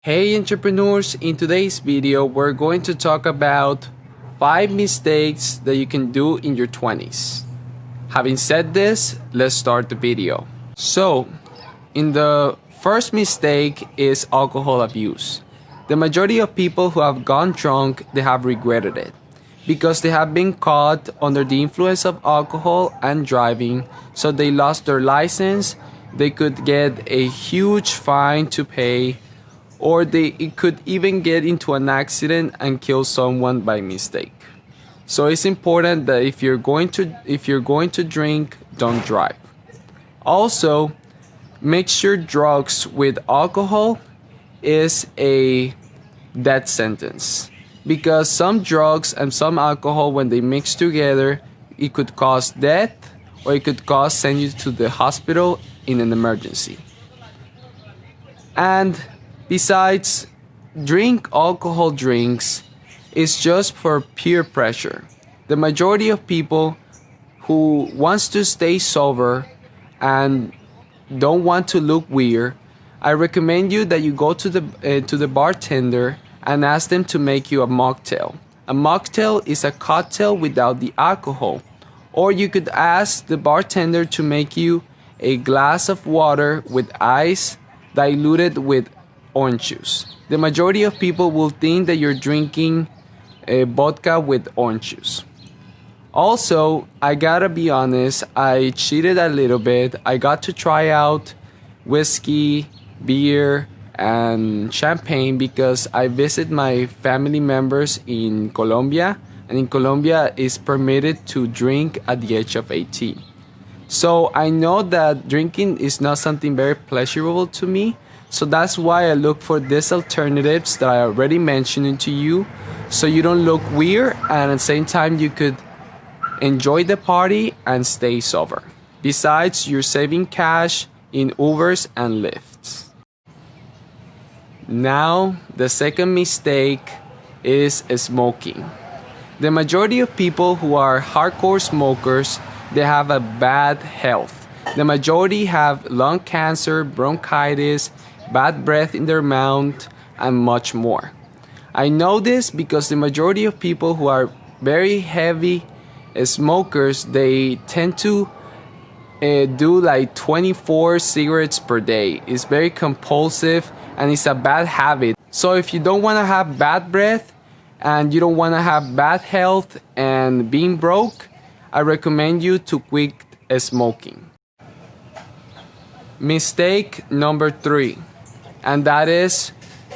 Hey entrepreneurs, in today's video we're going to talk about 5 mistakes that you can do in your 20s. Having said this, let's start the video. So, in the first mistake is alcohol abuse. The majority of people who have gone drunk, they have regretted it because they have been caught under the influence of alcohol and driving, so they lost their license, they could get a huge fine to pay, or it could even get into an accident and kill someone by mistake. So it's important that if you're going to drink, don't drive. Also, make sure drugs with alcohol is a death sentence, because some drugs and some alcohol, when they mix together, it could cause death or it could cause send you to the hospital in an emergency. And besides, drink alcohol drinks is just for peer pressure. The majority of people who wants to stay sober and don't want to look weird, I recommend you that you go to the bartender and ask them to make you a mocktail. A mocktail is a cocktail without the alcohol. Or you could ask the bartender to make you a glass of water with ice diluted with orange juice. The majority of people will think that you're drinking vodka with orange juice. Also, I gotta be honest, I cheated a little bit. I got to try out whiskey, beer, and champagne because I visit my family members in Colombia, and in Colombia it's permitted to drink at the age of 18. So I know that drinking is not something very pleasurable to me, so that's why I look for these alternatives that I already mentioned to you, so you don't look weird and at the same time you could enjoy the party and stay sober. Besides, you're saving cash in Ubers and Lyfts. Now, the second mistake is smoking. The majority of people who are hardcore smokers, they have a bad health. The majority have lung cancer, bronchitis, bad breath in their mouth, and much more. I know this because the majority of people who are very heavy smokers, they tend to do like 24 cigarettes per day. It's very compulsive and it's a bad habit. So if you don't want to have bad breath and you don't want to have bad health and being broke, I recommend you to quit smoking. Mistake number 3, and that is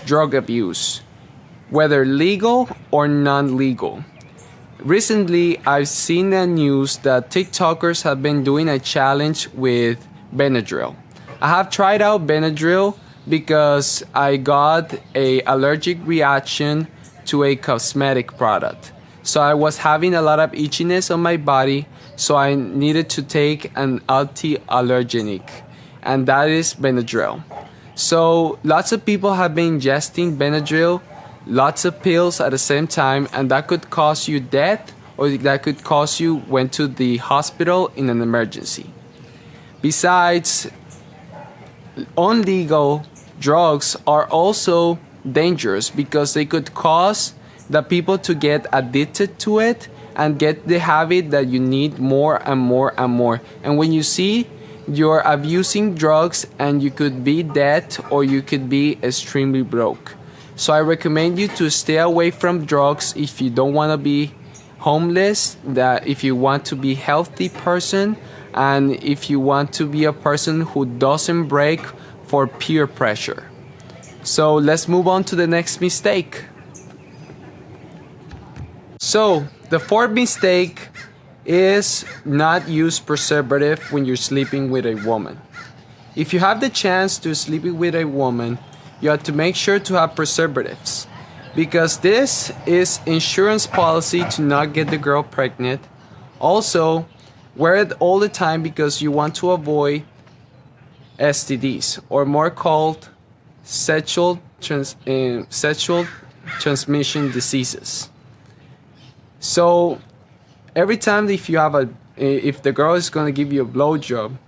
drug abuse, whether legal or non-legal. Recently, I've seen the news that TikTokers have been doing a challenge with Benadryl. I have tried out Benadryl because I got an allergic reaction to a cosmetic product. So I was having a lot of itchiness on my body, so I needed to take an anti-allergenic, and that is Benadryl. So lots of people have been ingesting Benadryl, lots of pills at the same time, and that could cause you death, or that could cause you went to the hospital in an emergency. Besides, illegal drugs are also dangerous because they could cause the people to get addicted to it and get the habit that you need more and more and more. And when you see you're abusing drugs, and you could be dead or you could be extremely broke. So I recommend you to stay away from drugs if you don't want to be homeless, that if you want to be a healthy person, and if you want to be a person who doesn't break for peer pressure. So let's move on to the next mistake. So the fourth mistake is not use preservative when you're sleeping with a woman. If you have the chance to sleep with a woman, you have to make sure to have preservatives, because this is insurance policy to not get the girl pregnant. Also, wear it all the time because you want to avoid STDs, or more called sexual transmission diseases. So every time if the girl is gonna give you a blowjob,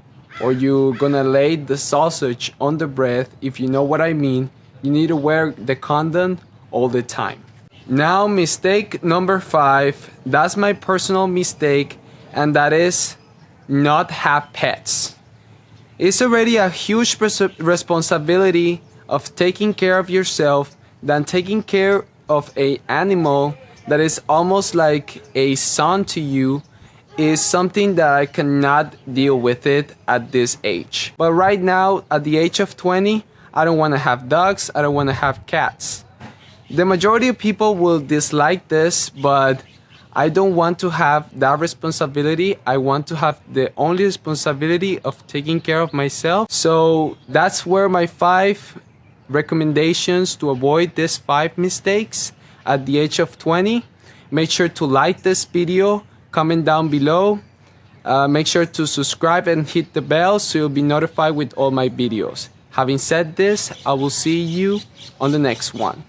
or you're gonna lay the sausage on the breath, if you know what I mean, You need to wear the condom all the time. Now, mistake number 5, that's my personal mistake, and that is not have pets. It's already a huge responsibility of taking care of yourself than taking care of an animal that is almost like a son to you is something that I cannot deal with it at this age. But right now, at the age of 20, I don't want to have dogs, I don't want to have cats. The majority of people will dislike this, but I don't want to have that responsibility. I want to have the only responsibility of taking care of myself. So that's where my 5 recommendations to avoid these 5 mistakes at the age of 20. Make sure to like this video, comment down below. Make sure to subscribe and hit the bell so you'll be notified with all my videos. Having said this, I will see you on the next one.